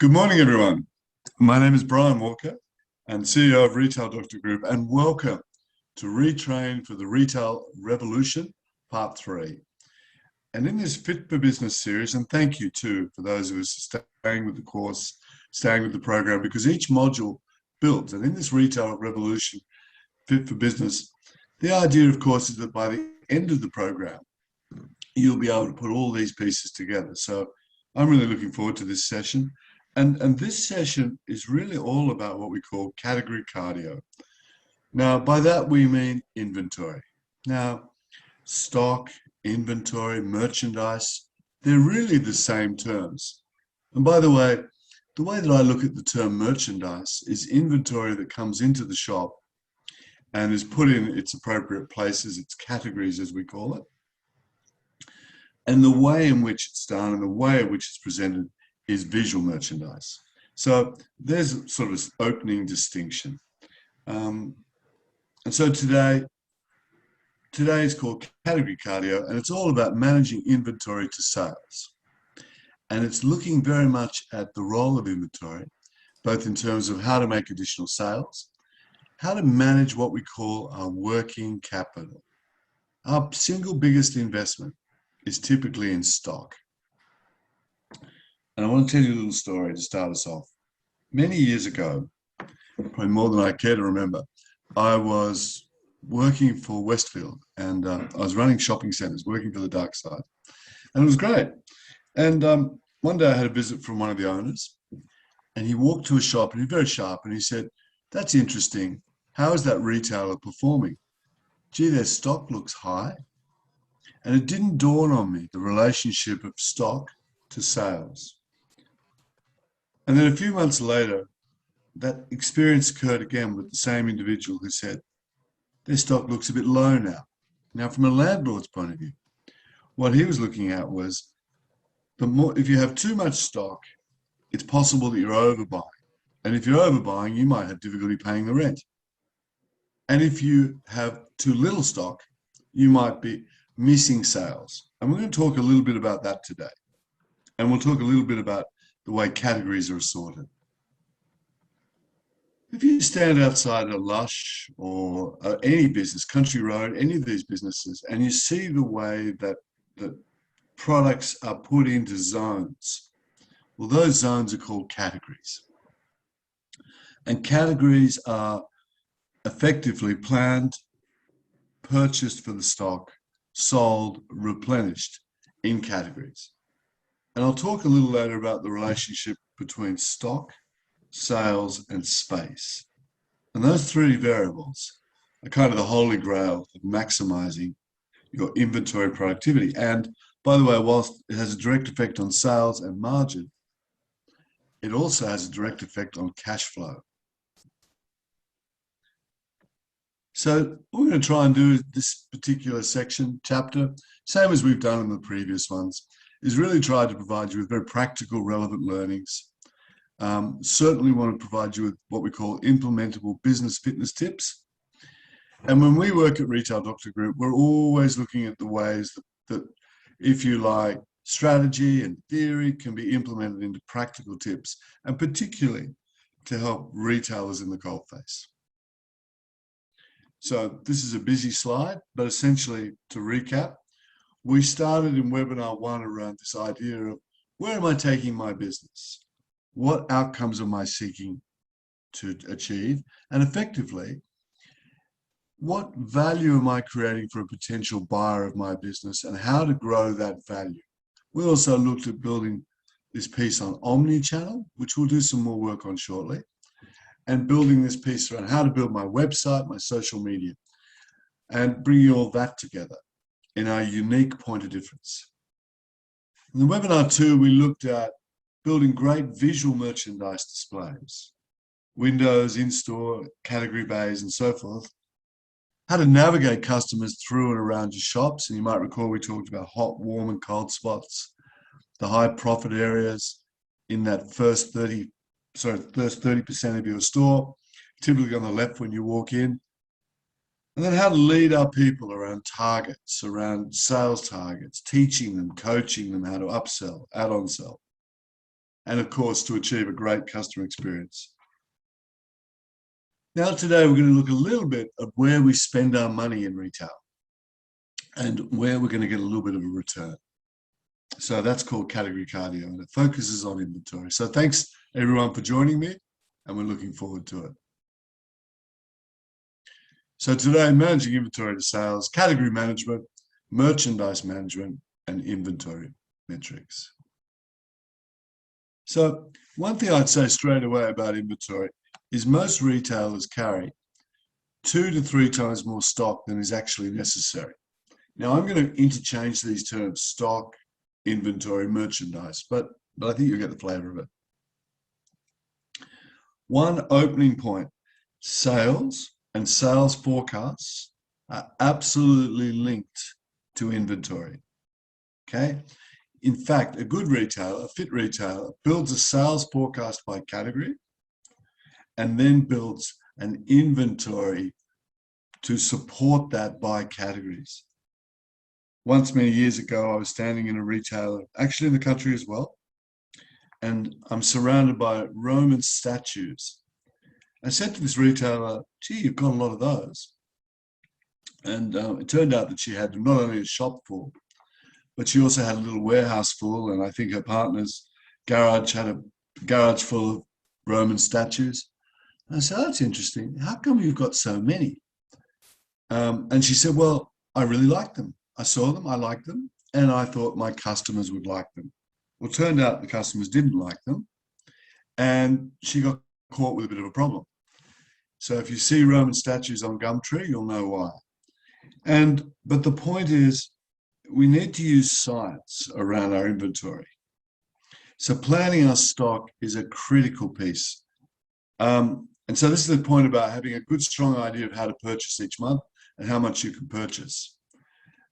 Good morning, everyone. My name is Brian Walker and CEO of Retail Doctor Group, and welcome to Retrain for the Retail Revolution, Part 3. And in this Fit for Business series, and thank you too for those who are staying with the course, staying with the program, because each module builds. And in this Retail Revolution, Fit for Business, the idea, of course, is that by the end of the program, you'll be able to put all these pieces together. So I'm really looking forward to this session. And this session is really all about what we call category cardio. Now, by that we mean inventory. Now, stock, inventory, merchandise, they're really the same terms. And by the way that I look at the term merchandise is inventory that comes into the shop and is put in its appropriate places, its categories as we call it. And the way in which it's done and the way in which it's presented is visual merchandise. So there's sort of an opening distinction. And so today is called category cardio, and it's all about managing inventory to sales. And it's looking very much at the role of inventory, both in terms of how to make additional sales, how to manage what we call our working capital. Our single biggest investment is typically in stock. And I want to tell you a little story to start us off. Many years ago, probably more than I care to remember, I was working for Westfield, and I was running shopping centers, working for the dark side. And it was great. And one day I had a visit from one of the owners, and he walked to a shop, and he was very sharp, and he said, "That's interesting. How is that retailer performing? Gee, their stock looks high." And it didn't dawn on me, the relationship of stock to sales. And then a few months later, that experience occurred again with the same individual who said, their stock looks a bit low now. Now, from a landlord's point of view, what he was looking at was, if you have too much stock, it's possible that you're overbuying. And if you're overbuying, you might have difficulty paying the rent. And if you have too little stock, you might be missing sales. And we're going to talk a little bit about that today. And we'll talk a little bit about the way categories are assorted. If you stand outside a Lush or any business, Country Road, any of these businesses, and you see the way that products are put into zones, well, those zones are called categories. And categories are effectively planned, purchased for the stock, sold, replenished in categories. And I'll talk a little later about the relationship between stock, sales, and space. And those three variables are kind of the holy grail of maximizing your inventory productivity. And by the way, whilst it has a direct effect on sales and margin, it also has a direct effect on cash flow. So what we're going to try and do this particular chapter, same as we've done in the previous ones, is really try to provide you with very practical, relevant learnings. Certainly want to provide you with what we call implementable business fitness tips. And when we work at Retail Doctor Group, we're always looking at the ways that, if you like, strategy and theory can be implemented into practical tips, and particularly to help retailers in the coalface. So this is a busy slide, but essentially to recap, we started in webinar 1 around this idea of where am I taking my business? What outcomes am I seeking to achieve? And effectively, what value am I creating for a potential buyer of my business and how to grow that value? We also looked at building this piece on omni-channel, which we'll do some more work on shortly, and building this piece around how to build my website, my social media, and bringing all that together in our unique point of difference. In the webinar 2, we looked at building great visual merchandise displays, windows, in-store, category bays, and so forth, how to navigate customers through and around your shops. And you might recall we talked about hot, warm, and cold spots, the high profit areas in that first 30% of your store, typically on the left when you walk in. And then how to lead our people around targets, around sales targets, teaching them, coaching them how to upsell, add-on sell. and of course, to achieve a great customer experience. Now, today, we're going to look a little bit at where we spend our money in retail and where we're going to get a little bit of a return. So that's called category cardio, and it focuses on inventory. So thanks, everyone, for joining me, and we're looking forward to it. So today, managing inventory to sales, category management, merchandise management, and inventory metrics. So one thing I'd say straight away about inventory is most retailers carry 2 to 3 times more stock than is actually necessary. Now, I'm going to interchange these terms, stock, inventory, merchandise, but I think you'll get the flavor of it. One opening point, sales and sales forecasts are absolutely linked to inventory, okay? In fact, a good retailer, a fit retailer, builds a sales forecast by category and then builds an inventory to support that by categories. Once, many years ago, I was standing in a retailer, actually in the country as well, and I'm surrounded by Roman statues. I said to this retailer, gee, you've got a lot of those. And it turned out that she had not only a shop full, but she also had a little warehouse full, and I think her partner's garage had a garage full of Roman statues. And I said, oh, that's interesting. How come you've got so many? And she said, well, I really like them. I saw them, I liked them, and I thought my customers would like them. Well, it turned out the customers didn't like them, and she got caught with a bit of a problem. So if you see Roman statues on Gumtree, you'll know why. But the point is, we need to use science around our inventory. So planning our stock is a critical piece. And so this is the point about having a good, strong idea of how to purchase each month and how much you can purchase.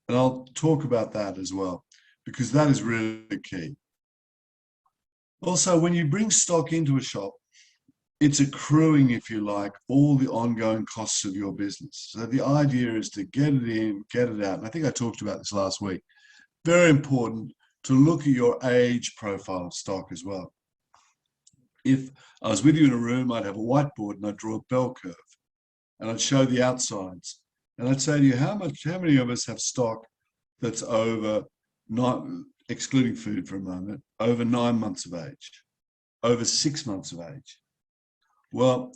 And I'll talk about that as well, because that is really key. Also, when you bring stock into a shop, it's accruing, if you like, all the ongoing costs of your business. So the idea is to get it in, get it out. And I think I talked about this last week. Very important to look at your age profile of stock as well. If I was with you in a room, I'd have a whiteboard and I'd draw a bell curve and I'd show the outsides. And I'd say to you, how many of us have stock that's over, not excluding food for a moment, over 9 months of age, over 6 months of age? Well,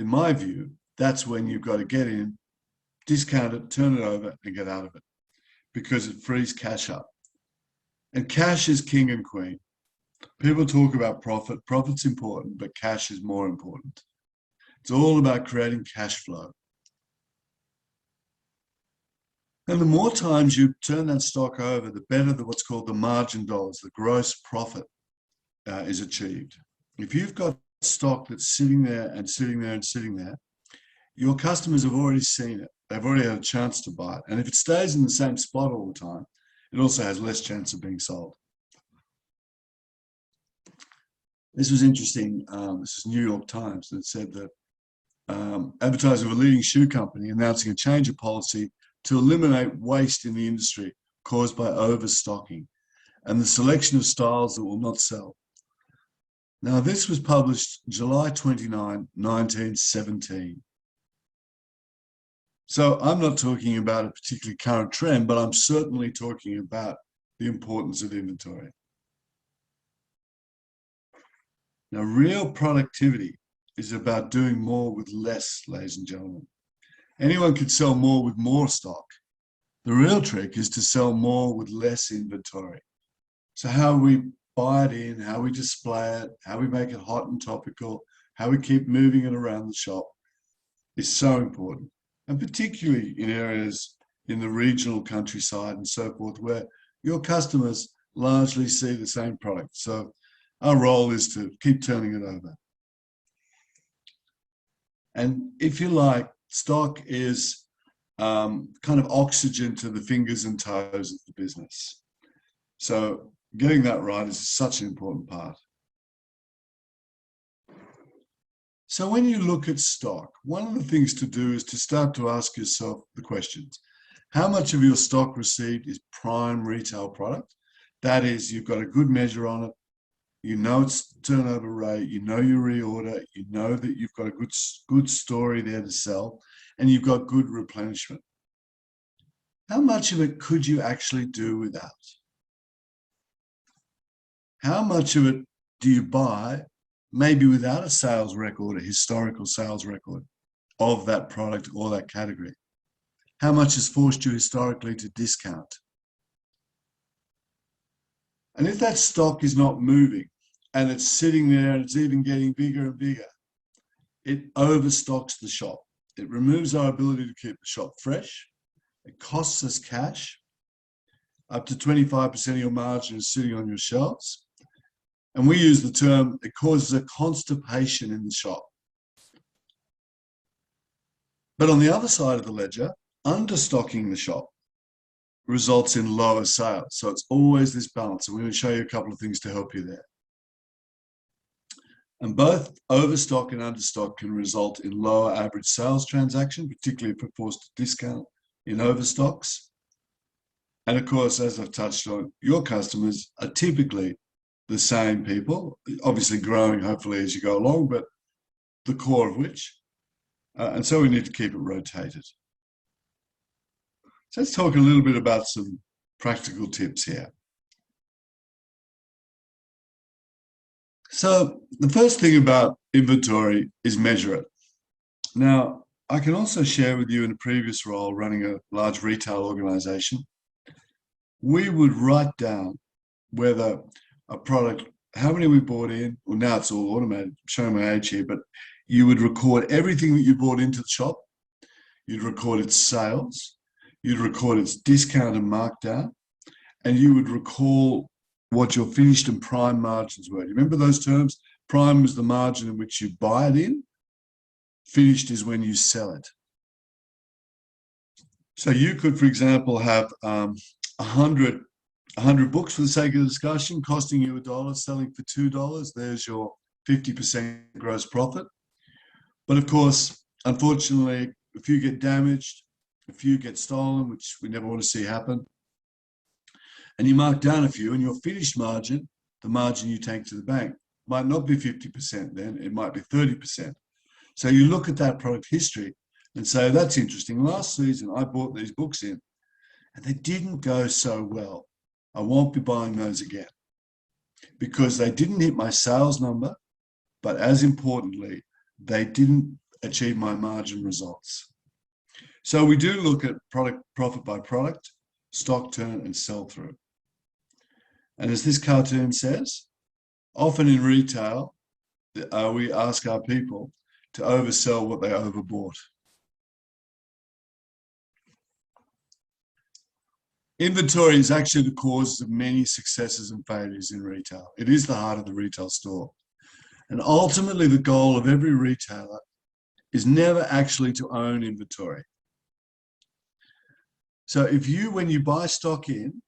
in my view, that's when you've got to get in, discount it, turn it over, and get out of it, because it frees cash up. And cash is king and queen. People talk about profit. Profit's important, but cash is more important. It's all about creating cash flow. And the more times you turn that stock over, the better what's called the margin dollars, the gross profit is achieved. If you've got stock that's sitting there and sitting there and sitting there, your customers have already seen it. They've already had a chance to buy it. And if it stays in the same spot all the time, it also has less chance of being sold. This was interesting. This is New York Times that said that advertising of a leading shoe company announcing a change of policy to eliminate waste in the industry caused by overstocking and the selection of styles that will not sell. Now, this was published July 29, 1917. So I'm not talking about a particularly current trend, but I'm certainly talking about the importance of inventory. Now, real productivity is about doing more with less, ladies and gentlemen. Anyone can sell more with more stock. The real trick is to sell more with less inventory. So how we buy it in, how we display it, how we make it hot and topical, how we keep moving it around the shop is so important. And particularly in areas in the regional countryside and so forth, where your customers largely see the same product. So our role is to keep turning it over. And if you like, stock is kind of oxygen to the fingers and toes of the business. So getting that right is such an important part. So when you look at stock, one of the things to do is to start to ask yourself the questions. How much of your stock received is prime retail product? That is, you've got a good measure on it. You know its turnover rate, you know your reorder, you know that you've got a good story there to sell, and you've got good replenishment. How much of it could you actually do without? How much of it do you buy maybe without a sales record, a historical sales record of that product or that category? How much has forced you historically to discount? And if that stock is not moving and it's sitting there and it's even getting bigger and bigger, it overstocks the shop. It removes our ability to keep the shop fresh. It costs us cash. Up to 25% of your margin is sitting on your shelves. And we use the term, it causes a constipation in the shop. But on the other side of the ledger, understocking the shop results in lower sales. So it's always this balance. And we're going to show you a couple of things to help you there. And both overstock and understock can result in lower average sales transaction, particularly if we're forced to discount in overstocks. And of course, as I've touched on, your customers are typically the same people, obviously growing hopefully as you go along, but the core of which. And so we need to keep it rotated. So let's talk a little bit about some practical tips here. So the first thing about inventory is measure it. Now, I can also share with you in a previous role running a large retail organization, we would write down whether a product, how many we bought in, well now it's all automated, I'm showing my age here, but you would record everything that you bought into the shop, you'd record its sales, you'd record its discount and markdown, and you would recall what your finished and prime margins were. You remember those terms? Prime is the margin in which you buy it in. Finished is when you sell it. So you could, for example, have 100 books for the sake of the discussion, costing you $1, selling for $2. There's your 50% gross profit. But of course, unfortunately, a few get damaged, a few get stolen, which we never want to see happen. And you mark down a few, and your finished margin, the margin you take to the bank, might not be 50% then, it might be 30%. So you look at that product history and say, that's interesting. Last season, I bought these books in, and they didn't go so well. I won't be buying those again because they didn't hit my sales number, but as importantly, they didn't achieve my margin results. So we do look at product profit by product, stock turn, and sell through. And as this cartoon says, often in retail, we ask our people to oversell what they overbought. Inventory is actually the cause of many successes and failures in retail. It is the heart of the retail store. And ultimately, the goal of every retailer is never actually to own inventory. So if you, when you buy stock in,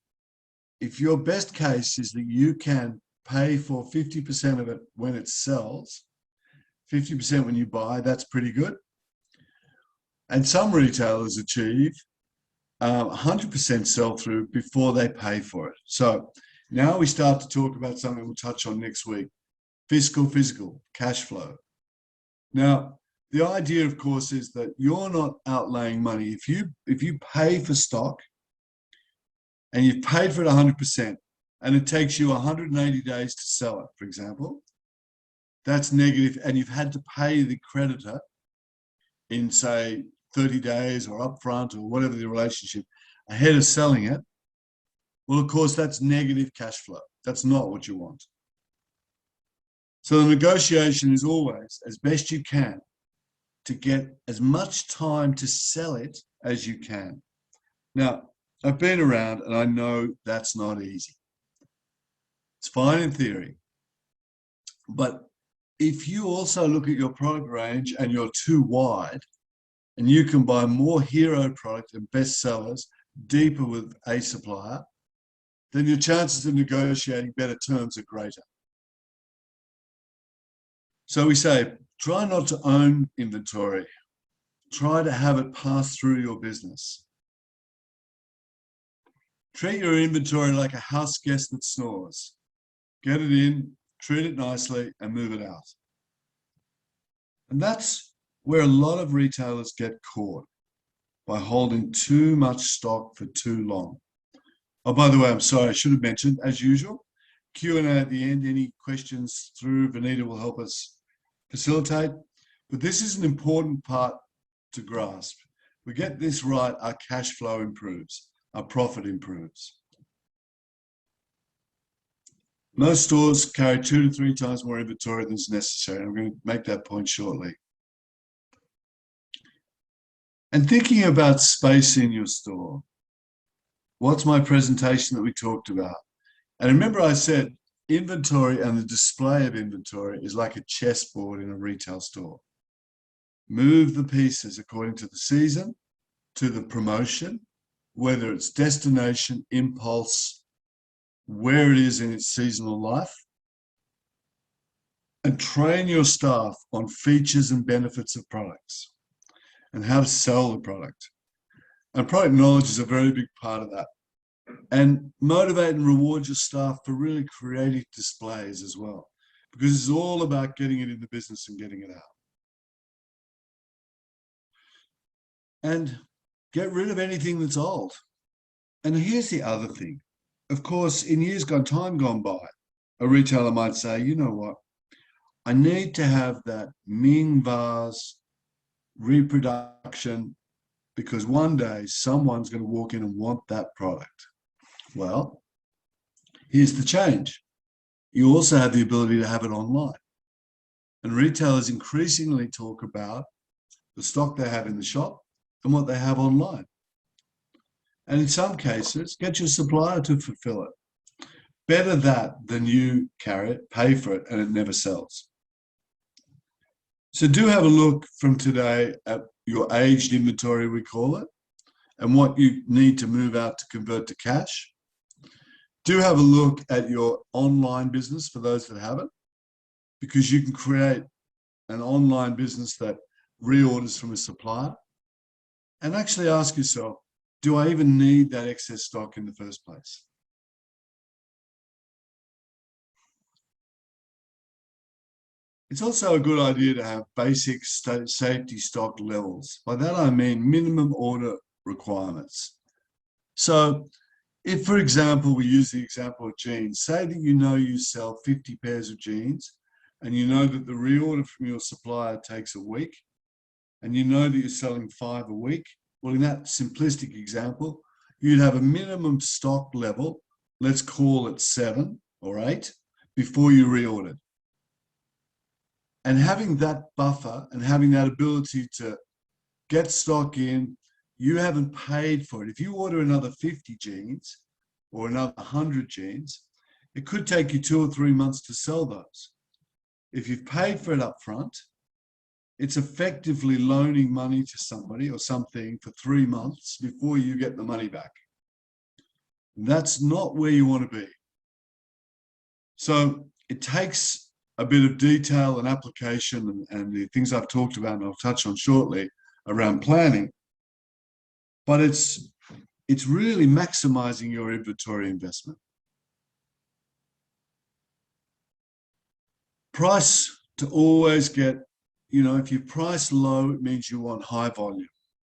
if your best case is that you can pay for 50% of it when it sells, 50% when you buy, that's pretty good. And some retailers achieve 100% sell-through before they pay for it. So now we start to talk about something we'll touch on next week, physical, cash flow. Now, the idea, of course, is that you're not outlaying money. If you pay for stock and you've paid for it 100% and it takes you 180 days to sell it, for example, that's negative, and you've had to pay the creditor in, say, 30 days or upfront or whatever the relationship ahead of selling it, well, of course, that's negative cash flow. That's not what you want. So the negotiation is always, as best you can, to get as much time to sell it as you can. Now, I've been around and I know that's not easy. It's fine in theory. But if you also look at your product range and you're too wide, and you can buy more hero product and best sellers deeper with a supplier, then your chances of negotiating better terms are greater. So we say, try not to own inventory. Try to have it pass through your business. Treat your inventory like a house guest that snores. Get it in, treat it nicely, and move it out. And that's where a lot of retailers get caught, by holding too much stock for too long. Oh, by the way, I'm sorry, I should have mentioned, as usual, Q&A at the end. Any questions through Vanita will help us facilitate. But this is an important part to grasp. We get this right, our cash flow improves, our profit improves. Most stores carry 2 to 3 times more inventory than is necessary. I'm going to make that point shortly. And thinking about space in your store, what's my presentation that we talked about? And remember I said inventory and the display of inventory is like a chessboard in a retail store. Move the pieces according to the season, to the promotion, whether it's destination, impulse, where it is in its seasonal life, and train your staff on features and benefits of products and how to sell the product. And product knowledge is a very big part of that. And motivate and reward your staff for really creative displays as well, because it's all about getting it in the business and getting it out. And get rid of anything that's old. And here's the other thing. Of course, in years gone, time gone by, a retailer might say, you know what, I need to have that Ming vase reproduction because one day someone's going to walk in and want that product. Well, here's the change. You also have the ability to have it online. And retailers increasingly talk about the stock they have in the shop and what they have online. And in some cases, get your supplier to fulfill it. Better that than you carry it, pay for it, and it never sells. So do have a look from today at your aged inventory, we call it, and what you need to move out to convert to cash. Do have a look at your online business for those that haven't, because you can create an online business that reorders from a supplier. And actually ask yourself, do I even need that excess stock in the first place? It's also a good idea to have basic safety stock levels. By that I mean minimum order requirements. So if, for example, we use the example of jeans, say that you know you sell 50 pairs of jeans and you know that the reorder from your supplier takes a week and you know that you're selling 5 a week. Well, in that simplistic example, you'd have a minimum stock level, let's call it 7 or 8, before you reordered. And having that buffer and having that ability to get stock in, you haven't paid for it. If you order another 50 jeans or another 100 jeans, it could take you 2 or 3 months to sell those. If you've paid for it up front, it's effectively loaning money to somebody or something for 3 months before you get the money back. That's not where you want to be. So it takes a bit of detail and application and the things I've talked about and I'll touch on shortly around planning. But it's really maximizing your inventory investment. Price to always get, you know, if you price low, it means you want high volume.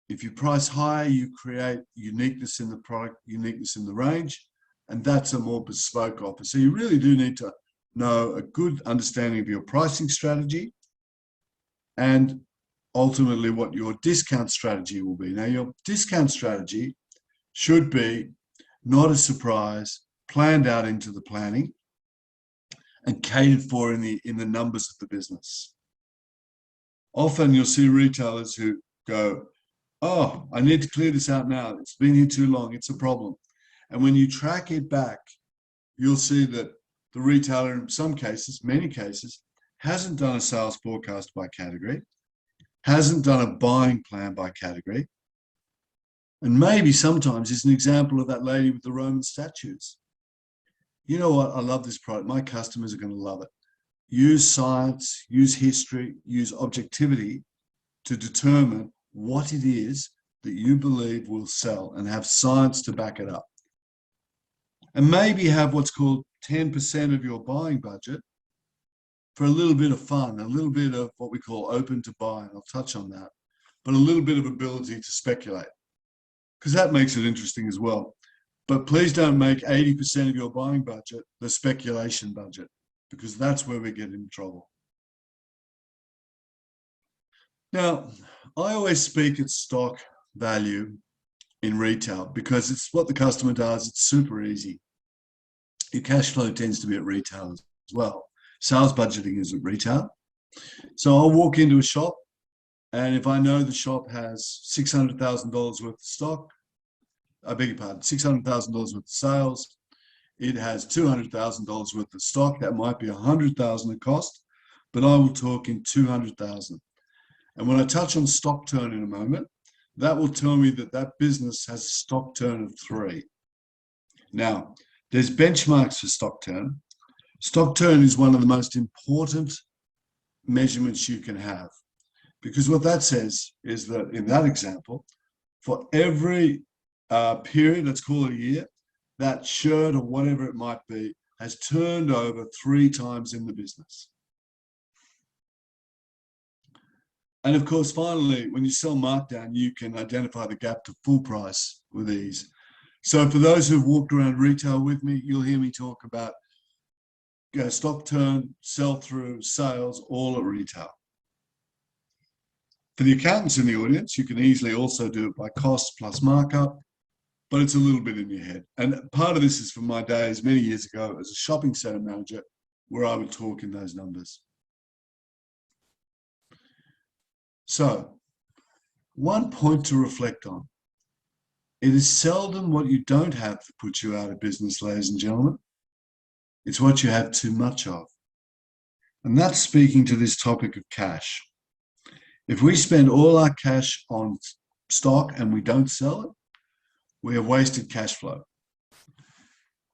If you price high, you create uniqueness in the product, uniqueness in the range, and that's a more bespoke offer. So you really do need to know a good understanding of your pricing strategy and ultimately what your discount strategy will be. Now, your discount strategy should be not a surprise, planned out into the planning and catered for in the numbers of the business. Often you'll see retailers who go, oh, I need to clear this out now. It's been here too long. It's a problem. And when you track it back, you'll see that the retailer, in some cases, many cases, hasn't done a sales forecast by category, hasn't done a buying plan by category, and maybe sometimes is an example of that lady with the Roman statues. You know what? I love this product. My customers are going to love it. Use science, use history, use objectivity to determine what it is that you believe will sell and have science to back it up. And maybe have what's called 10% of your buying budget for a little bit of fun, a little bit of what we call open to buy, and I'll touch on that, but a little bit of ability to speculate, because that makes it interesting as well. But please don't make 80% of your buying budget the speculation budget, because that's where we get in trouble. Now, I always speak at stock value in retail because it's what the customer does. It's super easy. Your cash flow tends to be at retail as well. Sales budgeting is at retail. So I'll walk into a shop, and if I know the shop has $600,000 worth of stock, I beg your pardon, $600,000 worth of sales, it has $200,000 worth of stock. That might be $100,000 of cost, but I will talk in 200,000. And when I touch on stock turn in a moment, that will tell me that that business has a stock turn of 3. Now, there's benchmarks for stock turn. Stock turn is one of the most important measurements you can have, because what that says is that in that example, for every period, let's call it a year, that shirt or whatever it might be has turned over 3 times in the business. And of course, finally, when you sell markdown, you can identify the gap to full price with ease. So for those who've walked around retail with me, you'll hear me talk about stock turn, sell through, sales, all at retail. For the accountants in the audience, you can easily also do it by cost plus markup, but it's a little bit in your head. And part of this is from my days many years ago as a shopping center manager, where I would talk in those numbers. So, one point to reflect on. It is seldom what you don't have that puts you out of business, ladies and gentlemen. It's what you have too much of. And that's speaking to this topic of cash. If we spend all our cash on stock and we don't sell it, we have wasted cash flow.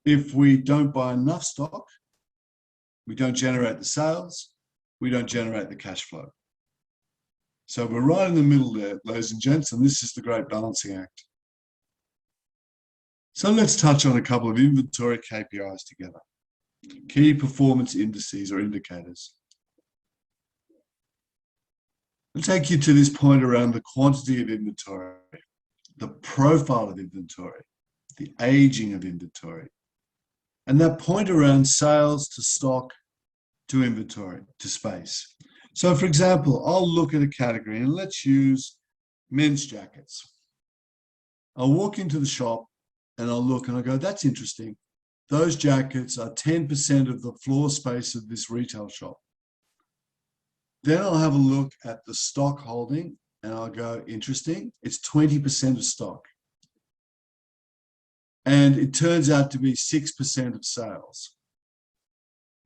If we don't buy enough stock, we don't generate the sales, we don't generate the cash flow. So we're right in the middle there, ladies and gents, and this is the great balancing act. So let's touch on a couple of inventory KPIs together. Key performance indices or indicators. I'll take you to this point around the quantity of inventory, the profile of inventory, the aging of inventory, and that point around sales to stock to inventory to space. So for example, I'll look at a category and let's use men's jackets. I'll walk into the shop and I'll look and I'll go, that's interesting. Those jackets are 10% of the floor space of this retail shop. Then I'll have a look at the stock holding and I'll go, interesting, it's 20% of stock. And it turns out to be 6% of sales.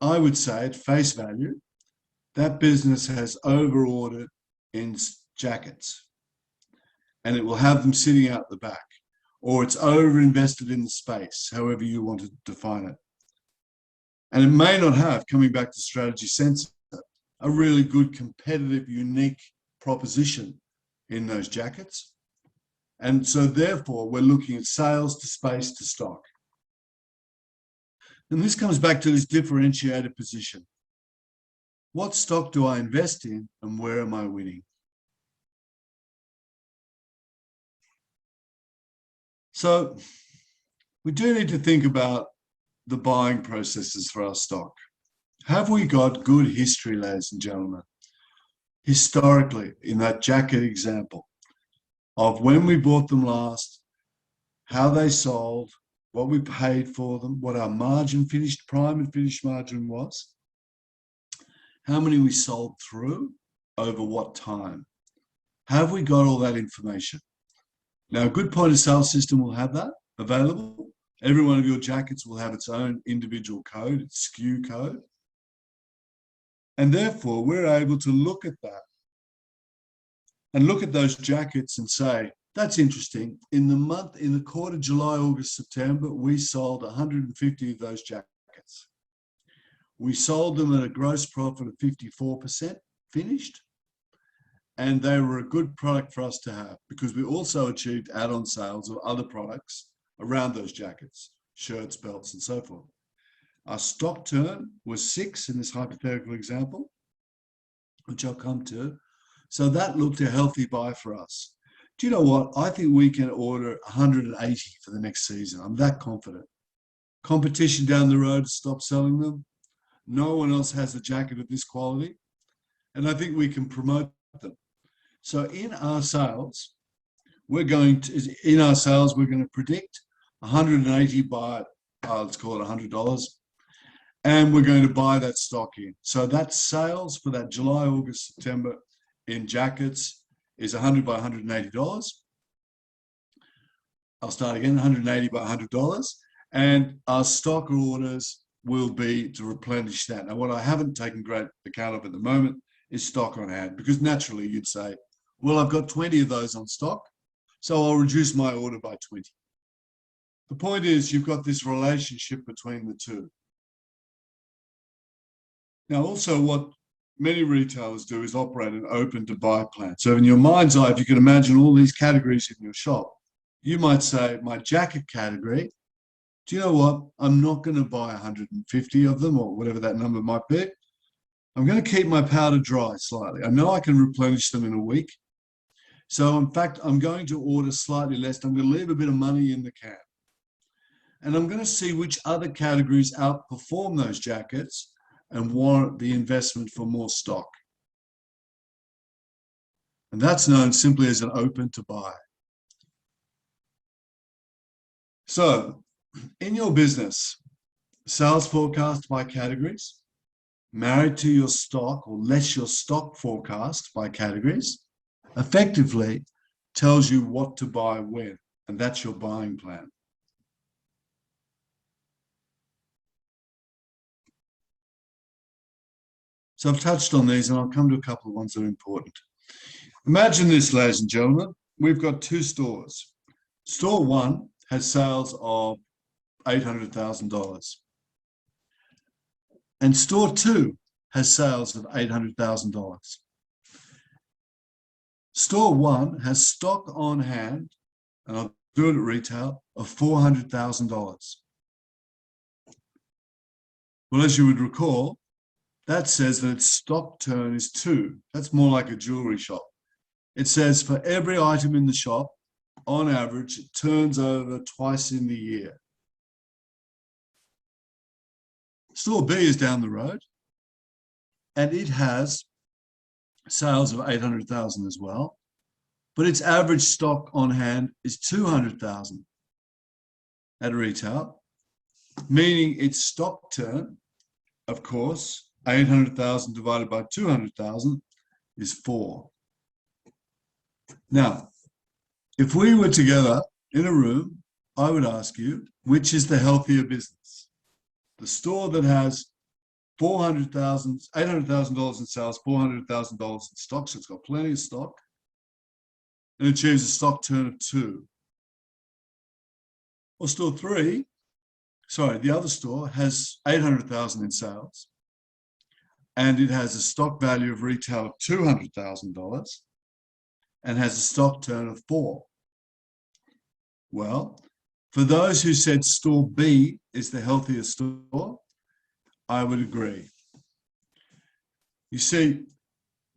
I would say at face value, that business has over-ordered in jackets and it will have them sitting out the back, or it's over-invested in the space, however you want to define it. And it may not have, coming back to strategy sensor, a really good competitive, unique proposition in those jackets. And so therefore, we're looking at sales to space to stock. And this comes back to this differentiated position. What stock do I invest in and where am I winning? So we do need to think about the buying processes for our stock. Have we got good history, ladies and gentlemen? Historically, in that jacket example, of when we bought them last, how they sold, what we paid for them, what our margin, finished prime and finished margin was, how many we sold through, over what time. Have we got all that information? Now, a good point of sale system will have that available. Every one of your jackets will have its own individual code, its SKU code. And therefore, we're able to look at that and look at those jackets and say, that's interesting. In the quarter, July, August, September, we sold 150 of those jackets. We sold them at a gross profit of 54% finished. And they were a good product for us to have because we also achieved add-on sales of other products around those jackets, shirts, belts, and so forth. Our stock turn was 6 in this hypothetical example, which I'll come to. So that looked a healthy buy for us. Do you know what? I think we can order 180 for the next season. I'm that confident. Competition down the road to stop selling them. No one else has a jacket of this quality. And I think we can promote them. So in our sales, we're going to predict 180 by, let's call it $100. And we're going to buy that stock in. So that sales for that July, August, September in jackets is 100 by $180. I'll start again, 180 by $100. And our stock orders will be to replenish that. Now, what I haven't taken great account of at the moment is stock on hand, because naturally you'd say, well, I've got 20 of those on stock, so I'll reduce my order by 20. The point is, you've got this relationship between the two. Now, also what many retailers do is operate an open to buy plan. So in your mind's eye, if you can imagine all these categories in your shop, you might say, my jacket category, do you know what? I'm not going to buy 150 of them, or whatever that number might be. I'm going to keep my powder dry slightly. I know I can replenish them in a week. So in fact, I'm going to order slightly less. I'm going to leave a bit of money in the can. And I'm going to see which other categories outperform those jackets and warrant the investment for more stock. And that's known simply as an open to buy. So in your business, sales forecast by categories, married to your stock or less your stock forecast by categories, effectively tells you what to buy when, and that's your buying plan. So I've touched on these, and I'll come to a couple of ones that are important. Imagine this, ladies and gentlemen. We've got two stores. Store one has sales of $800,000. And store two has sales of $800,000. Store one has stock on hand, and I'll do it at retail, of $400,000. Well, as you would recall, that says that its stock turn is 2. That's more like a jewelry shop. It says for every item in the shop, on average, it turns over twice in the year. Store B is down the road, and it has sales of 800,000 as well, but its average stock on hand is 200,000 at retail, meaning its stock turn, of course, 800,000 divided by 200,000 is 4. Now, if we were together in a room, I would ask you, which is the healthier business? The store that has $800,000 in sales, $400,000 in stock, so it's got plenty of stock, and achieves a stock turn of 2. Or store 3, sorry, the other store has 800,000 in sales, and it has a stock value of retail of $200,000 and has a stock turn of 4. Well, for those who said store B is the healthier store, I would agree. You see,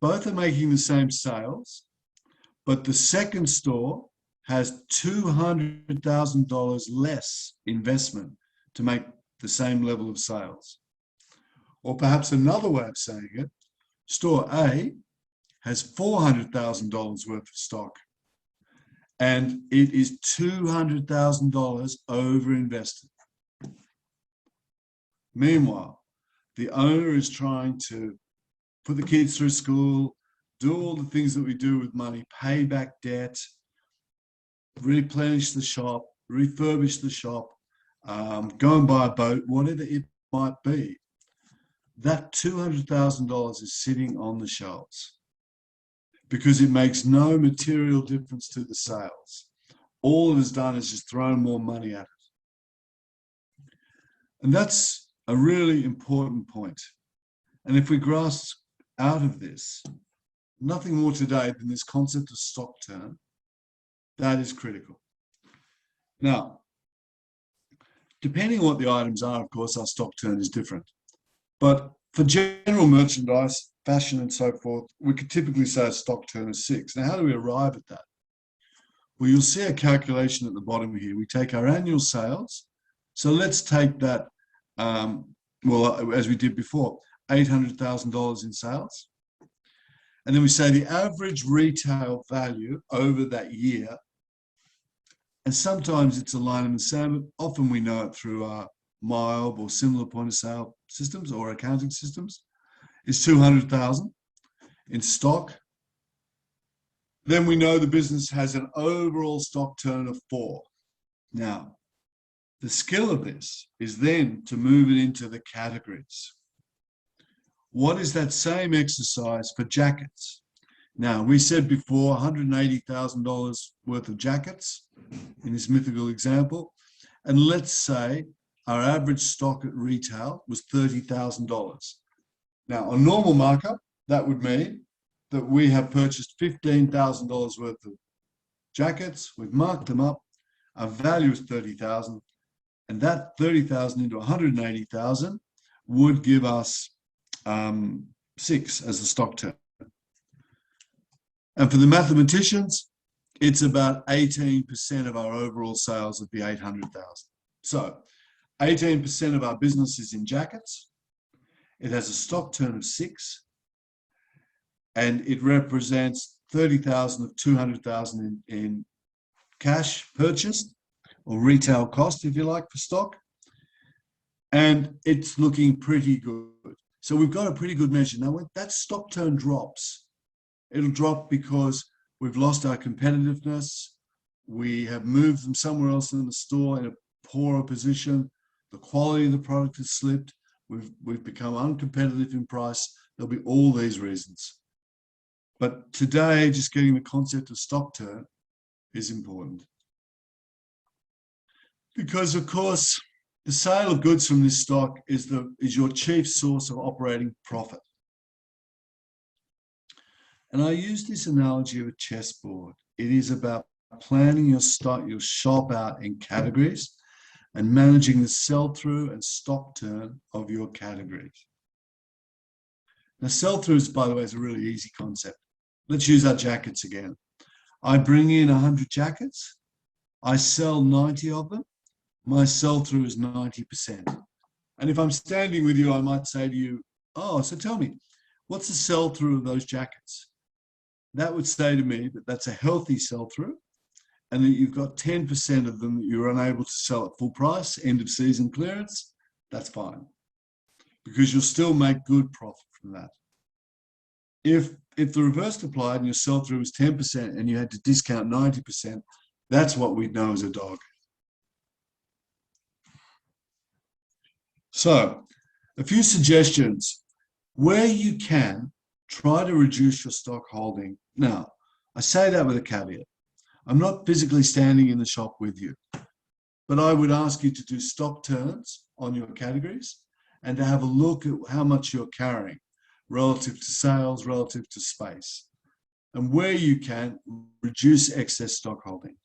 both are making the same sales, but the second store has $200,000 less investment to make the same level of sales. Or perhaps another way of saying it, store A has $400,000 worth of stock, and it is $200,000 overinvested. Meanwhile, the owner is trying to put the kids through school, do all the things that we do with money, pay back debt, replenish the shop, refurbish the shop, go and buy a boat, whatever it might be. That $200,000 is sitting on the shelves because it makes no material difference to the sales. All it has done is just throw more money at it. And that's a really important point. And if we grasp out of this, nothing more today than this concept of stock turn, that is critical. Now, Depending on what the items are, of course, our stock turn is different. But for general merchandise, fashion and so forth, we could typically say a stock turn is 6. Now, how do we arrive at that? Well, you'll see a calculation at the bottom here. We take our annual sales. So let's take that, well, as we did before, $800,000 in sales. And then we say the average retail value over that year. And sometimes it's a line in the sand, but often we know it through our MYOB or similar point of sale systems or accounting systems, is 200,000 in stock. Then we know the business has an overall stock turn of 4. Now, the skill of this is then to move it into the categories. What is that same exercise for jackets? Now, we said before $180,000 worth of jackets in this mythical example. And let's say our average stock at retail was $30,000. Now, on normal markup, that would mean that we have purchased $15,000 worth of jackets. We've marked them up. Our value is $30,000. And that $30,000 into $180,000 would give us 6 as a stock turn. And for the mathematicians, it's about 18% of our overall sales of the 800,000. So 18% of our business is in jackets. It has a stock turn of 6, and it represents 30,000 of 200,000 in cash purchased, or retail cost, if you like, for stock. And it's looking pretty good. So we've got a pretty good measure. Now, when that stock turn drops, it'll drop because we've lost our competitiveness. We have moved them somewhere else in the store in a poorer position. The quality of the product has slipped. We've become uncompetitive in price. There'll be all these reasons. But today, just getting the concept of stock turn is important. Because, of course, the sale of goods from this stock is your chief source of operating profit. And I use this analogy of a chessboard. It is about planning your shop out in categories and managing the sell-through and stock turn of your categories. Now, sell-throughs, by the way, is a really easy concept. Let's use our jackets again. I bring in 100 jackets. I sell 90 of them. My sell-through is 90%. And if I'm standing with you, I might say to you, oh, so tell me, what's the sell-through of those jackets? That would say to me that that's a healthy sell-through and that you've got 10% of them that you're unable to sell at full price, end of season clearance. That's fine, because you'll still make good profit from that. If the reverse applied and your sell-through was 10% and you had to discount 90%, that's what we'd know as a dog. So, a few suggestions. Where you can, try to reduce your stock holding. Now, I say that with a caveat. I'm not physically standing in the shop with you, but I would ask you to do stock turns on your categories and to have a look at how much you're carrying relative to sales, relative to space. And where you can, reduce excess stock holding.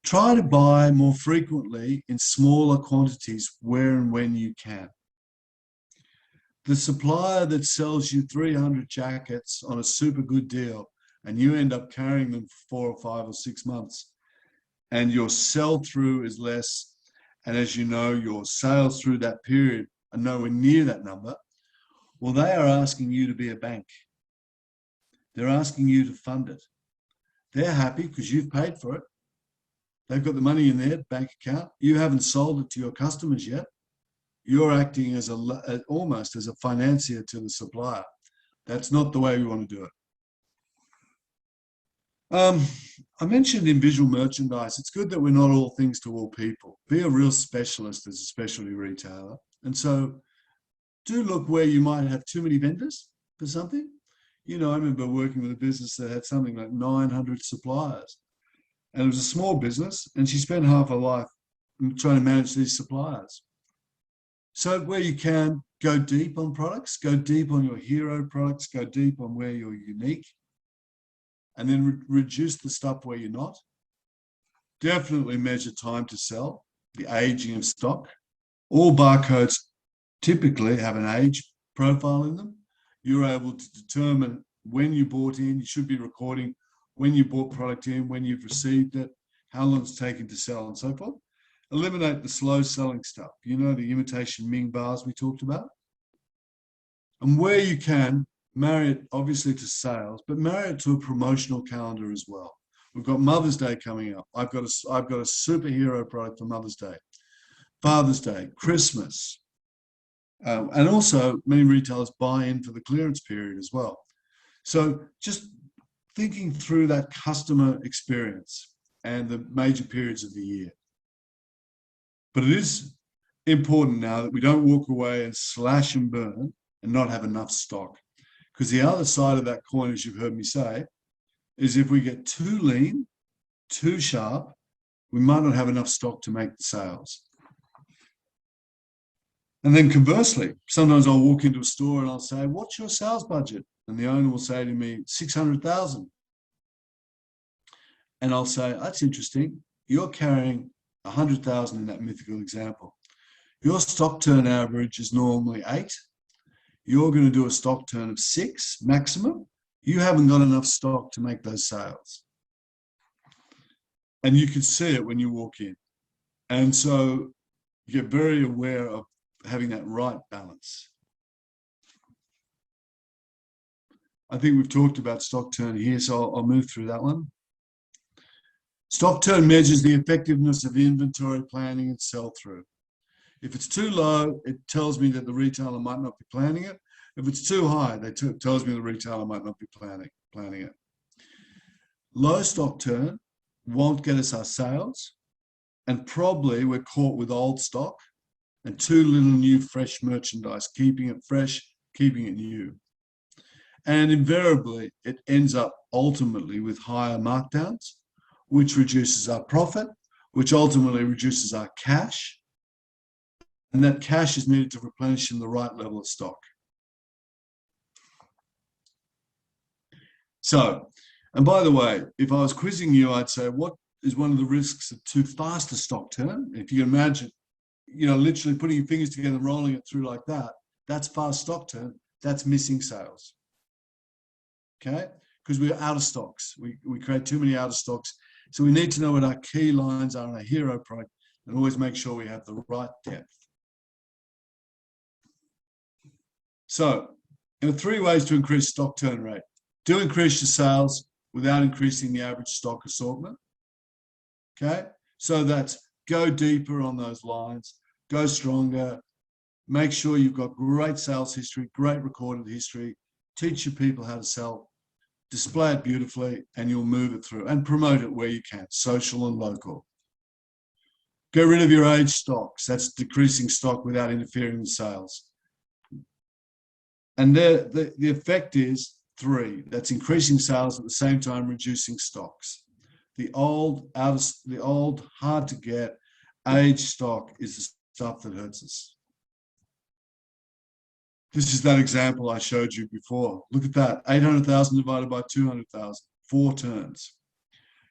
Try to buy more frequently in smaller quantities where and when you can. The supplier that sells you 300 jackets on a super good deal and you end up carrying them for 4 or 5 or 6 months and your sell-through is less, and as you know, your sales through that period are nowhere near that number, well, they are asking you to be a bank. They're asking you to fund it. They're happy because you've paid for it. They've got the money in their bank account. You haven't sold it to your customers yet. You're acting as almost as a financier to the supplier. That's not the way we want to do it. I mentioned in visual merchandise, it's good that we're not all things to all people. Be a real specialist as a specialty retailer. And so do look where you might have too many vendors for something. You know, I remember working with a business that had something like 900 suppliers. And it was a small business, and she spent half her life trying to manage these suppliers. So where you can, go deep on products, go deep on your hero products, go deep on where you're unique, and then reduce the stuff where you're not. Definitely measure time to sell. the aging of stock. All barcodes typically have an age profile in them. You're able to determine when you bought in. You should be recording when you bought product in, when you've received it, how long it's taken to sell, and so forth. Eliminate the slow selling stuff. You know, the imitation Ming bars we talked about. And where you can, marry it obviously to sales, but marry it to a promotional calendar as well. We've got Mother's Day coming up. I've got a superhero product for Mother's Day, Father's Day, Christmas. And also many retailers buy in for the clearance period as well. So just thinking through that customer experience and the major periods of the year. But it is important now that we don't walk away and slash and burn and not have enough stock. Because the other side of that coin, as you've heard me say, is if we get too lean, too sharp, we might not have enough stock to make the sales. And then conversely, sometimes I'll walk into a store and I'll say, what's your sales budget? And the owner will say to me, 600,000. And I'll say, that's interesting. You're carrying 100,000 in that mythical example. Your stock turn average is normally 8. You're going to do a stock turn of 6 maximum. You haven't got enough stock to make those sales. And you can see it when you walk in. And so you get very aware of having that right balance. I think we've talked about stock turn here, so I'll move through that one. Stock turn measures the effectiveness of inventory planning and sell-through. If it's too low, it tells me that the retailer might not be planning it. If it's too high, it tells me the retailer might not be planning it. Low stock turn won't get us our sales, and probably we're caught with old stock and too little new fresh merchandise, keeping it fresh, keeping it new. And invariably, it ends up ultimately with higher markdowns, which reduces our profit, which ultimately reduces our cash. And that cash is needed to replenish in the right level of stock. So, and by the way, if I was quizzing you, I'd say, what is one of the risks of too fast a stock turn? If you can imagine, you know, literally putting your fingers together and rolling it through like that, that's fast stock turn, that's missing sales. Okay? Because we're out of stocks. We create too many out of stocks. So we need to know what our key lines are in a hero product and always make sure we have the right depth. So, there are 3 ways to increase stock turn rate. Do increase your sales without increasing the average stock assortment. Okay? So that's go deeper on those lines, go stronger, make sure you've got great sales history, great recorded history, teach your people how to sell, display it beautifully, and you'll move it through and promote it where you can, social and local. Get rid of your aged stocks. That's decreasing stock without interfering with sales. And the effect is 3. That's increasing sales at the same time reducing stocks. The old, hard to get, aged stock is the stuff that hurts us. This is that example I showed you before. Look at that, 800,000 divided by 200,000, 4 turns.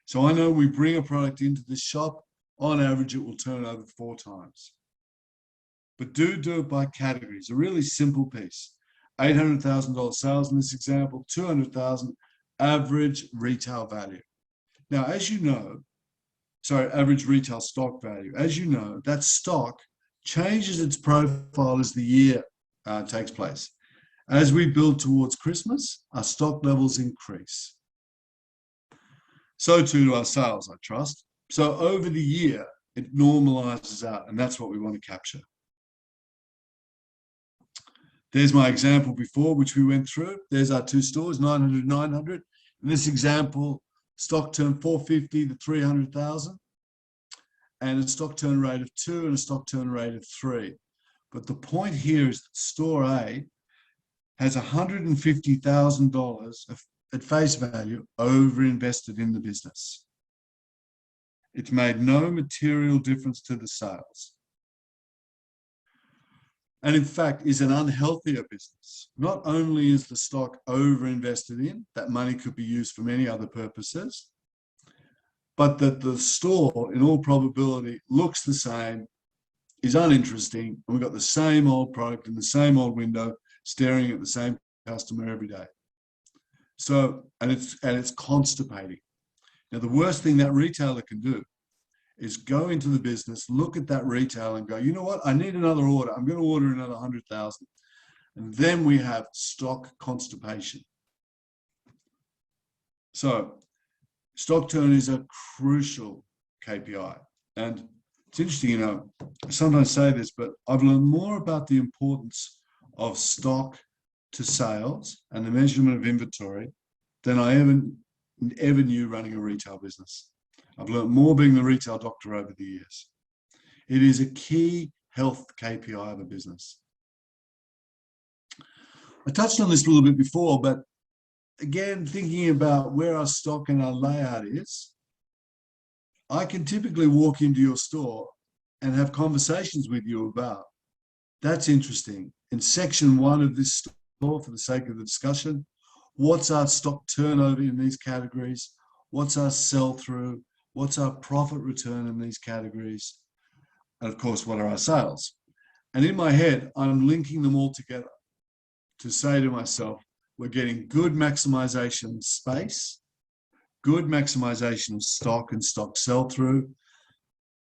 So I know we bring a product into this shop, on average, it will turn over 4 times. But do it by categories, a really simple piece. $800,000 sales in this example, 200,000 average retail value. Now, as you know, average retail stock value. As you know, that stock changes its profile as the year takes place. As we build towards Christmas, our stock levels increase. So too do our sales, I trust. So over the year, it normalizes out, and that's what we want to capture. There's my example before, which we went through. There's our 2 stores, 900, 900. In this example, stock turn 450 to 300,000, and a stock turn rate of 2 and a stock turn rate of 3. But the point here is that store A has $150,000 at face value over-invested in the business. It's made no material difference to the sales. And in fact, is an unhealthier business. Not only is the stock over-invested in, that money could be used for many other purposes, but that the store, in all probability, looks the same, is uninteresting, and we've got the same old product in the same old window, staring at the same customer every day. So, and it's constipating. Now, the worst thing that retailer can do is go into the business, look at that retailer and go, you know what, I need another order. I'm going to order another 100,000. And then we have stock constipation. So stock turn is a crucial KPI. And it's interesting, I sometimes say this, but I've learned more about the importance of stock to sales and the measurement of inventory than I ever knew running a retail business. I've learned more being the retail doctor over the years. It is a key health KPI of a business. I touched on this a little bit before, but again, thinking about where our stock and our layout is, I can typically walk into your store and have conversations with you about, that's interesting. In section 1 of this store, for the sake of the discussion, what's our stock turnover in these categories? What's our sell-through? What's our profit return in these categories? And of course, what are our sales? And in my head, I'm linking them all together to say to myself, we're getting good maximization space, good maximization of stock and stock sell-through.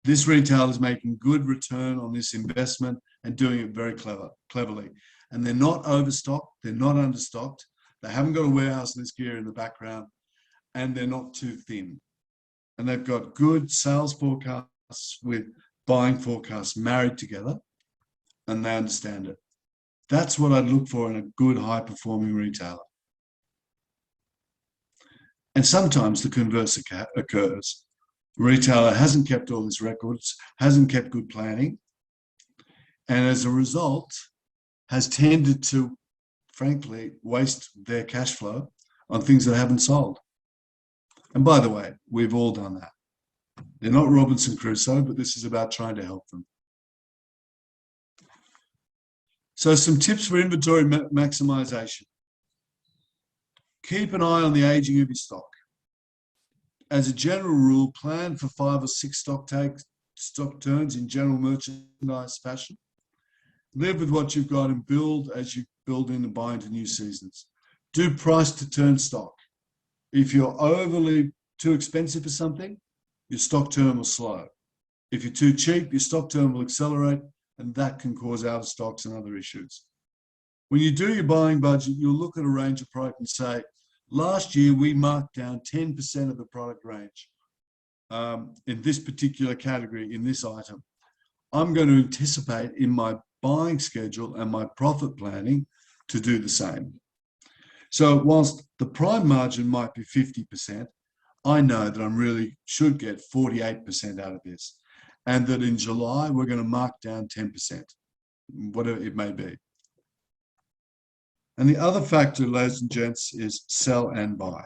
This retailer is making good return on this investment and doing it very cleverly. And they're not overstocked, they're not understocked, they haven't got a warehouse list gear in the background, and they're not too thin. And they've got good sales forecasts with buying forecasts married together, and they understand it. That's what I'd look for in a good, high-performing retailer. And sometimes the converse occurs. The retailer hasn't kept all his records, hasn't kept good planning, and as a result, has tended to, frankly, waste their cash flow on things that haven't sold. And by the way, we've all done that. They're not Robinson Crusoe, but this is about trying to help them. So some tips for inventory maximization. Keep an eye on the aging of your stock. As a general rule, plan for 5 or 6 stock turns in general merchandise fashion. Live with what you've got and build as you build in and buy into new seasons. Do price to turn stock. If you're overly too expensive for something, your stock turn will slow. If you're too cheap, your stock turn will accelerate, and that can cause out of stocks and other issues. When you do your buying budget, you'll look at a range of product and say, last year we marked down 10% of the product range in this particular category, in this item. I'm going to anticipate in my buying schedule and my profit planning to do the same. So whilst the prime margin might be 50%, I know that I really should get 48% out of this, and that in July we're going to mark down 10%, whatever it may be. And the other factor, ladies and gents, is sell and buy.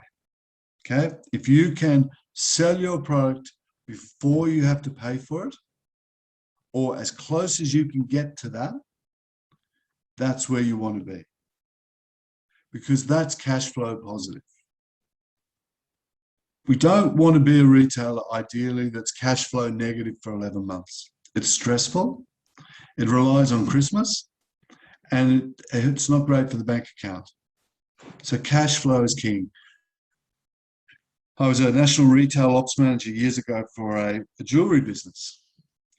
Okay? If you can sell your product before you have to pay for it, or as close as you can get to that, that's where you want to be. Because that's cash flow positive. We don't want to be a retailer, ideally, that's cash flow negative for 11 months. It's stressful. It relies on Christmas. And it's not great for the bank account. So cash flow is king. I was a national retail ops manager years ago for a jewelry business.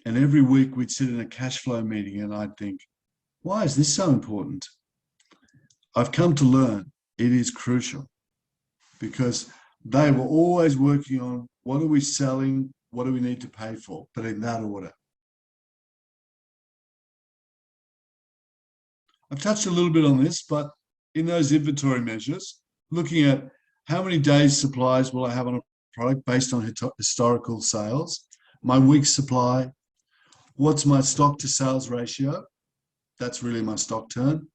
And every week we'd sit in a cash flow meeting and I'd think, why is this so important? I've come to learn it is crucial because they were always working on what are we selling, what do we need to pay for, but in that order. I've touched a little bit on this, but in those inventory measures, looking at how many days supplies will I have on a product based on historical sales, my week's supply, what's my stock to sales ratio, that's really my stock turn.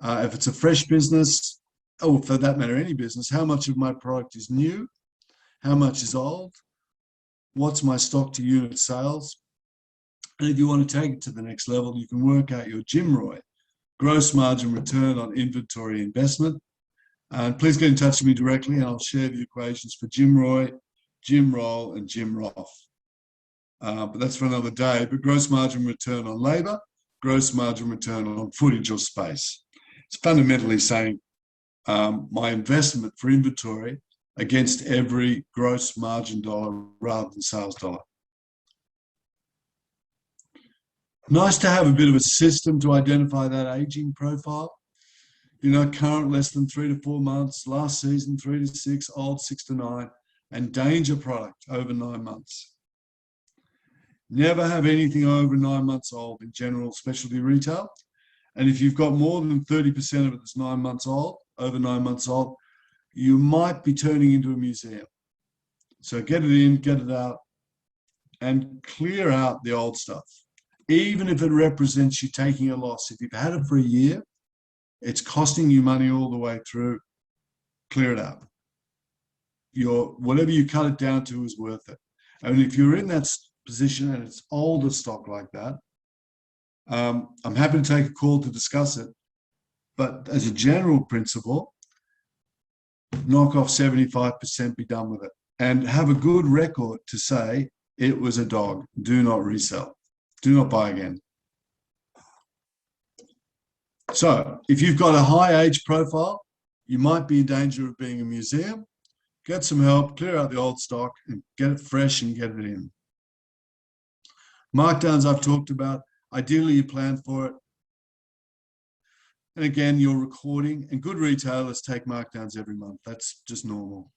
If it's a fresh business, or for that matter, any business, how much of my product is new, how much is old, what's my stock to unit sales. And if you want to take it to the next level, you can work out your GMROI, gross margin return on inventory investment. And please get in touch with me directly and I'll share the equations for GMROI, Jim Roll and Jim Roth. But that's for another day. But gross margin return on labour, gross margin return on footage or space. It's fundamentally saying my investment for inventory against every gross margin dollar rather than sales dollar. Nice to have a bit of a system to identify that aging profile. You know, current less than 3 to 4 months, last season 3 to 6, old 6 to 9, and danger product over 9 months. Never have anything over 9 months old in general specialty retail. And if you've got more than 30% of it that's 9 months old, over 9 months old, you might be turning into a museum. So get it in, get it out, and clear out the old stuff. Even if it represents you taking a loss. If you've had it for a year, it's costing you money all the way through, clear it out. Whatever you cut it down to is worth it. And if you're in that position and it's older stock like that, I'm happy to take a call to discuss it. But as a general principle, knock off 75%, be done with it. And have a good record to say it was a dog. Do not resell. Do not buy again. So if you've got a high age profile, you might be in danger of being a museum. Get some help, clear out the old stock and get it fresh and get it in. Markdowns I've talked about. Ideally, you plan for it. And again, you're recording, and good retailers take markdowns every month. That's just normal.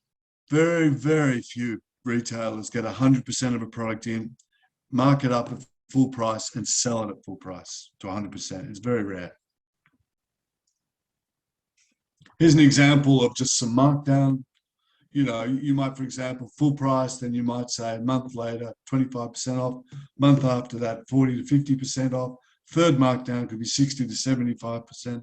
Very, very few retailers get 100% of a product in, mark it up at full price and sell it at full price to 100%. It's very rare. Here's an example of just some markdown. You know, you might, for example, full price, then you might say a month later, 25% off, month after that, 40 to 50% off. Third markdown could be 60 to 75%.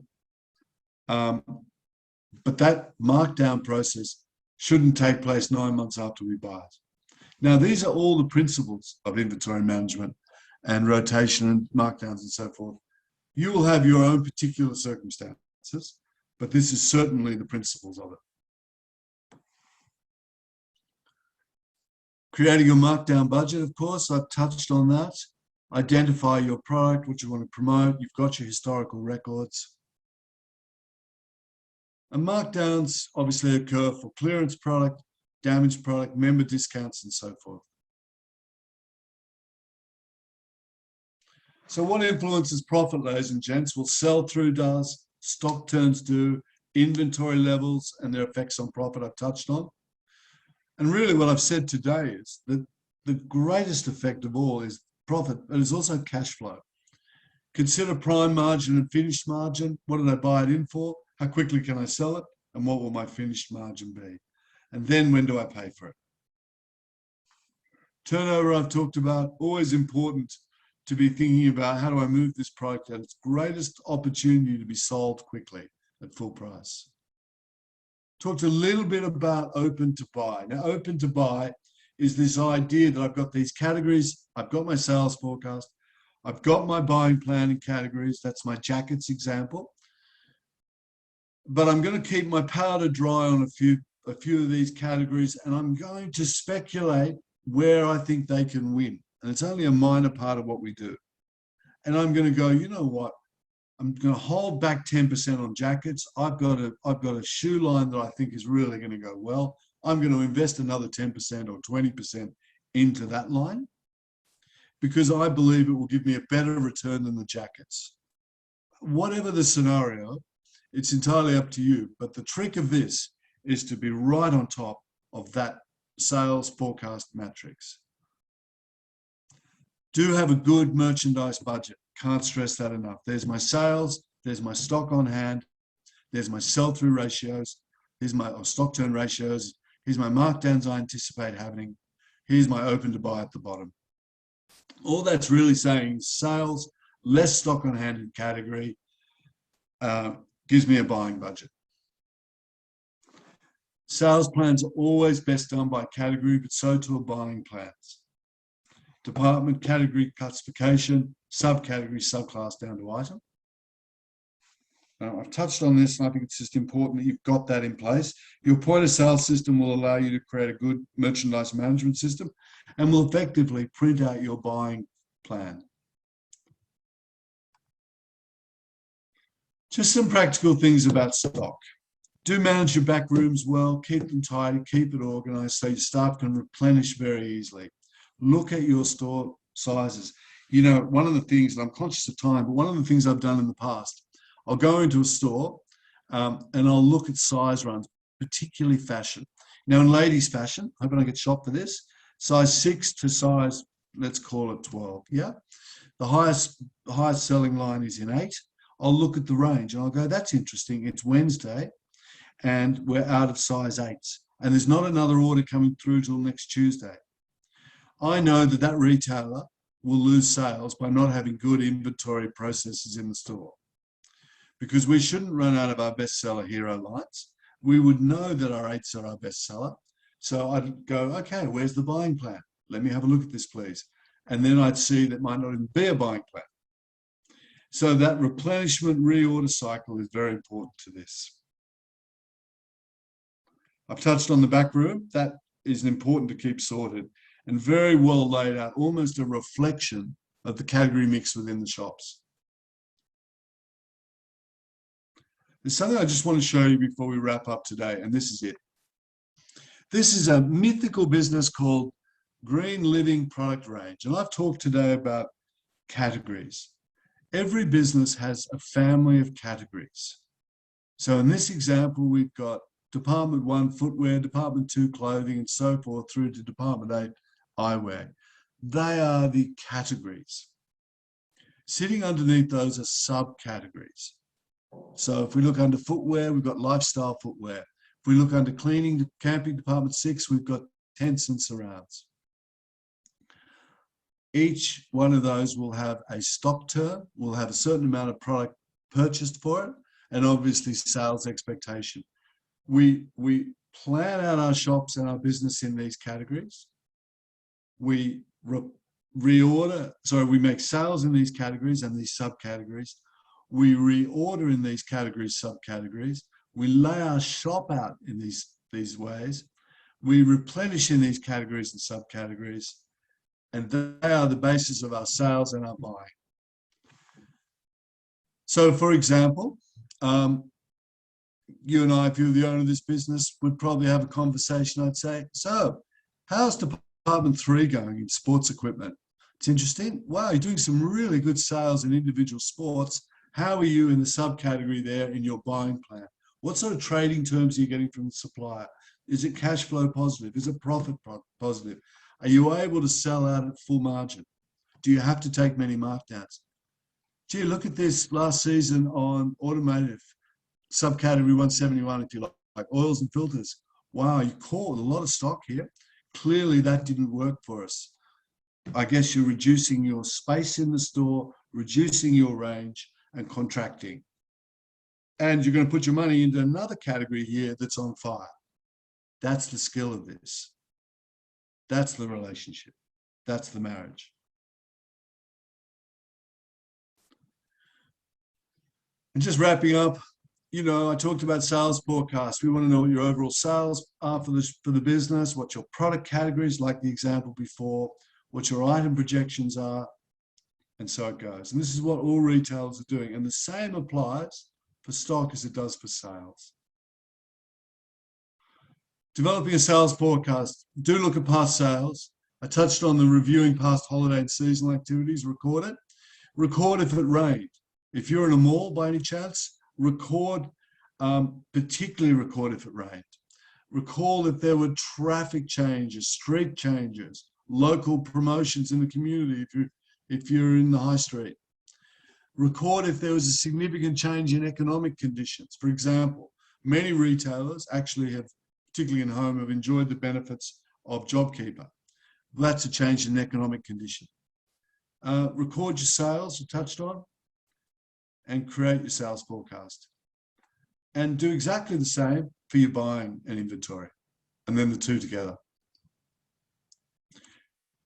But that markdown process shouldn't take place 9 months after we buy it. Now, these are all the principles of inventory management and rotation and markdowns and so forth. You will have your own particular circumstances, but this is certainly the principles of it. Creating a markdown budget, of course, I've touched on that. Identify your product, what you want to promote. You've got your historical records. And markdowns obviously occur for clearance product, damaged product, member discounts, and so forth. So what influences profit, ladies and gents? Well, sell-through does, stock turns do, inventory levels and their effects on profit I've touched on. And really what I've said today is that the greatest effect of all is profit, but it's also cash flow. Consider prime margin and finished margin. What did I buy it in for? How quickly can I sell it? And what will my finished margin be? And then when do I pay for it? Turnover I've talked about, always important to be thinking about how do I move this product at its greatest opportunity to be sold quickly at full price. Talked a little bit about open to buy. Now, open to buy is this idea that I've got these categories, I've got my sales forecast, I've got my buying plan in categories, that's my jackets example, but I'm going to keep my powder dry on a few of these categories, and I'm going to speculate where I think they can win. And it's only a minor part of what we do. And I'm going to go, you know what? I'm going to hold back 10% on jackets. I've got a shoe line that I think is really going to go well. I'm going to invest another 10% or 20% into that line because I believe it will give me a better return than the jackets. Whatever the scenario, it's entirely up to you. But the trick of this is to be right on top of that sales forecast matrix. Do have a good merchandise budget. Can't stress that enough. There's my sales, there's my stock on hand, there's my sell-through ratios, here's my stock turn ratios, here's my markdowns I anticipate happening, here's my open to buy at the bottom. All that's really saying is sales, less stock on hand in category, gives me a buying budget. Sales plans are always best done by category, but so too are buying plans. Department, category classification, subcategory, subclass down to item. I've touched on this, and I think it's just important that you've got that in place. Your point of sale system will allow you to create a good merchandise management system and will effectively print out your buying plan. Just some practical things about stock. Do manage your back rooms well, keep them tidy, keep it organized so your staff can replenish very easily. Look at your store sizes. You know, one of the things, and I'm conscious of time, but one of the things I've done in the past, I'll go into a store and I'll look at size runs, particularly fashion. Now, in ladies' fashion, I hope I don't get shot for this, size 6 to size, let's call it 12, yeah? The highest selling line is in 8. I'll look at the range and I'll go, that's interesting. It's Wednesday and we're out of size 8s. And there's not another order coming through till next Tuesday. I know that that retailer will lose sales by not having good inventory processes in the store. Because we shouldn't run out of our bestseller hero lines. We would know that our 8s are our bestseller. So I'd go, okay, where's the buying plan? Let me have a look at this, please. And then I'd see that might not even be a buying plan. So that replenishment reorder cycle is very important to this. I've touched on the back room. That is important to keep sorted and very well laid out, almost a reflection of the category mix within the shops. There's something I just want to show you before we wrap up today, and this is it. This is a mythical business called Green Living Product Range, and I've talked today about categories. Every business has a family of categories. So in this example, we've got Department 1 footwear, Department 2 clothing, and so forth through to Department 8 eyewear. They are the categories. Sitting underneath those are subcategories. So if we look under footwear, we've got lifestyle footwear. If we look under cleaning, camping, Department 6, we've got tents and surrounds. Each one of those will have a stock term, will have a certain amount of product purchased for it, and obviously sales expectation. We plan out our shops and our business in these categories. We we make sales in these categories and these subcategories. We reorder in these categories, subcategories. We lay our shop out in these ways. We replenish in these categories and subcategories. And they are the basis of our sales and our buying. So, for example, you and I, if you're the owner of this business, would probably have a conversation. I'd say, so how's Department 3 going in sports equipment? It's interesting. Wow, you're doing some really good sales in individual sports. How are you in the subcategory there in your buying plan? What sort of trading terms are you getting from the supplier? Is it cash flow positive? Is it profit positive? Are you able to sell out at full margin? Do you have to take many markdowns? Gee, look at this last season on automotive, subcategory 171, if you like oils and filters. Wow, you caught a lot of stock here. Clearly that didn't work for us. I guess you're reducing your space in the store, reducing your range and contracting. And you're going to put your money into another category here that's on fire. That's the skill of this. That's the relationship. That's the marriage. And just wrapping up, you know, I talked about sales forecast. We want to know what your overall sales are for the business, what your product categories, like the example before, what your item projections are, and so it goes. And this is what all retailers are doing. And the same applies for stock as it does for sales. Developing a sales forecast. Do look at past sales. I touched on the reviewing past holiday and seasonal activities. Record it. Record if it rained. If you're in a mall by any chance, record, particularly record if it rained. Recall if there were traffic changes, street changes, local promotions in the community if you're in the high street. Record if there was a significant change in economic conditions. For example, many retailers actually have, particularly in home, have enjoyed the benefits of JobKeeper. That's a change in economic condition. Record your sales, you touched on, and create your sales forecast. And do exactly the same for your buying and inventory, and then the two together.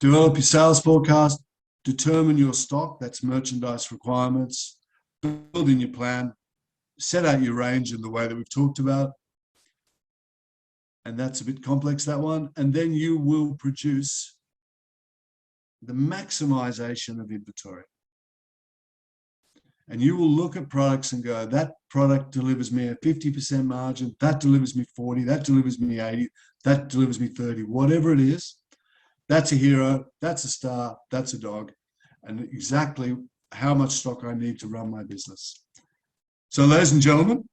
Develop your sales forecast, determine your stock, that's merchandise requirements, build in your plan, set out your range in the way that we've talked about. And that's a bit complex, that one. And then you will produce the maximisation of inventory. And you will look at products and go, that product delivers me a 50% margin, that delivers me 40, that delivers me 80, that delivers me 30, whatever it is. That's a hero, that's a star, that's a dog, and exactly how much stock I need to run my business. So, ladies and gentlemen,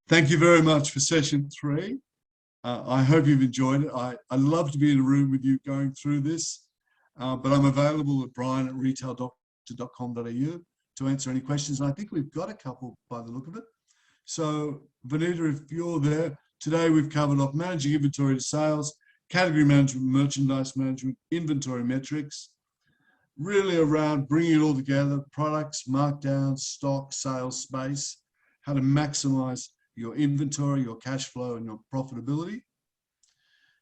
thank you very much for session 3. I hope you've enjoyed it. I love to be in a room with you going through this, but I'm available at brian@retaildoctor.com.au to answer any questions. And I think we've got a couple by the look of it. So, Vanita, if you're there, today we've covered off managing inventory to sales, category management, merchandise management, inventory metrics, really around bringing it all together, products, markdowns, stock, sales, space, how to maximize your inventory, your cash flow, and your profitability.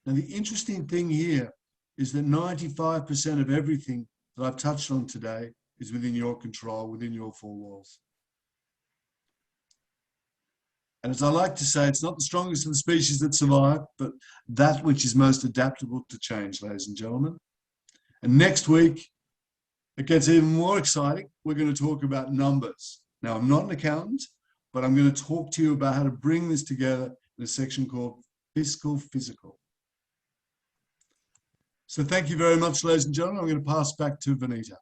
Now, the interesting thing here is that 95% of everything that I've touched on today is within your control, within your 4 walls. And as I like to say, it's not the strongest of the species that survive, but that which is most adaptable to change, ladies and gentlemen. And next week, it gets even more exciting. We're going to talk about numbers. Now, I'm not an accountant, but I'm going to talk to you about how to bring this together in a section called Fiscal Physical. So thank you very much, ladies and gentlemen. I'm going to pass back to Vanita.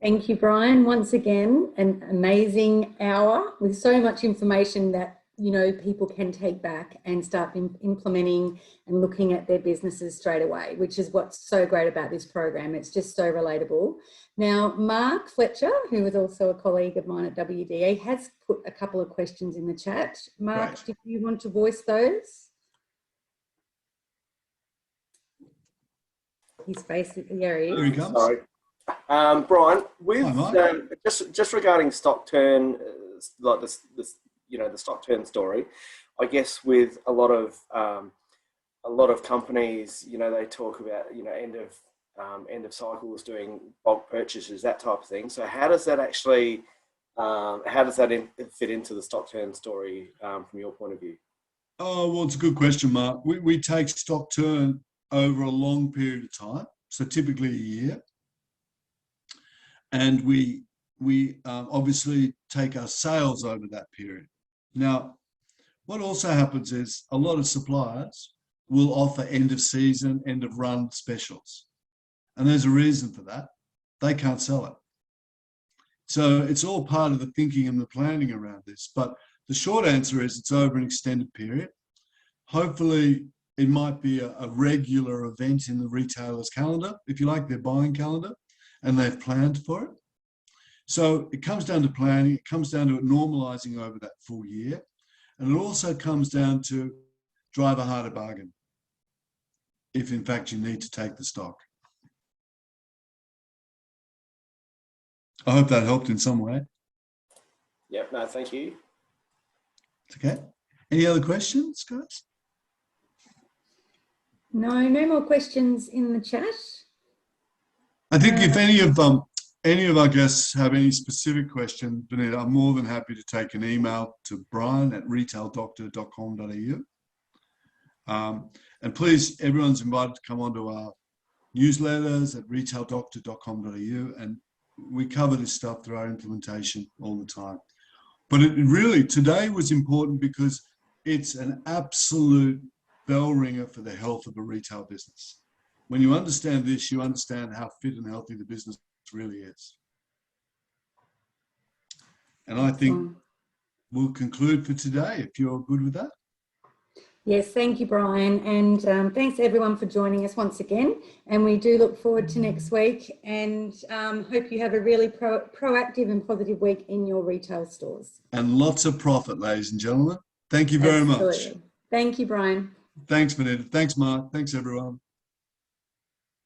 Thank you, Brian. Once again, an amazing hour with so much information that, you know, people can take back and start implementing and looking at their businesses straight away, which is what's so great about this program. It's just so relatable. Now, Mark Fletcher, who is also a colleague of mine at WDA, has put a couple of questions in the chat. Mark, Right. do you want to voice those? He's basically, there he is. Here he comes. Sorry. Brian, with Hi, just regarding stock turn, like this, you know, the stock turn story, I guess with a lot of companies, you know, they talk about, you know, end of cycles, doing bulk purchases, that type of thing. So how does that actually fit into the stock turn story from your point of view? Oh, well, it's a good question, Mark. We take stock turn over a long period of time, so typically a year. And we obviously take our sales over that period. Now, what also happens is a lot of suppliers will offer end of season, end of run specials. And there's a reason for that. They can't sell it. So it's all part of the thinking and the planning around this. But the short answer is it's over an extended period. Hopefully, it might be a regular event in the retailer's calendar, if you like, their buying calendar, and they've planned for it. So it comes down to planning, it comes down to it normalizing over that full year. And it also comes down to drive a harder bargain, if in fact you need to take the stock. I hope that helped in some way. Yep, no, thank you. Okay. Any other questions, guys? No more questions in the chat. I think if any of our guests have any specific question, Benita, I'm more than happy to take an email to brian@retaildoctor.com.au. And please, everyone's invited to come onto our newsletters at retaildoctor.com.au, and we cover this stuff through our implementation all the time. But it really, today was important because it's an absolute bell ringer for the health of a retail business. When you understand this, you understand how fit and healthy the business really is. And I think we'll conclude for today, if you're good with that. Yes, thank you, Brian. And thanks everyone for joining us once again. And we do look forward to next week, and hope you have a really proactive and positive week in your retail stores. And lots of profit, ladies and gentlemen. Thank you very much. Thank you, Brian. Thanks, Vanita. Thanks, Mark. Thanks, everyone.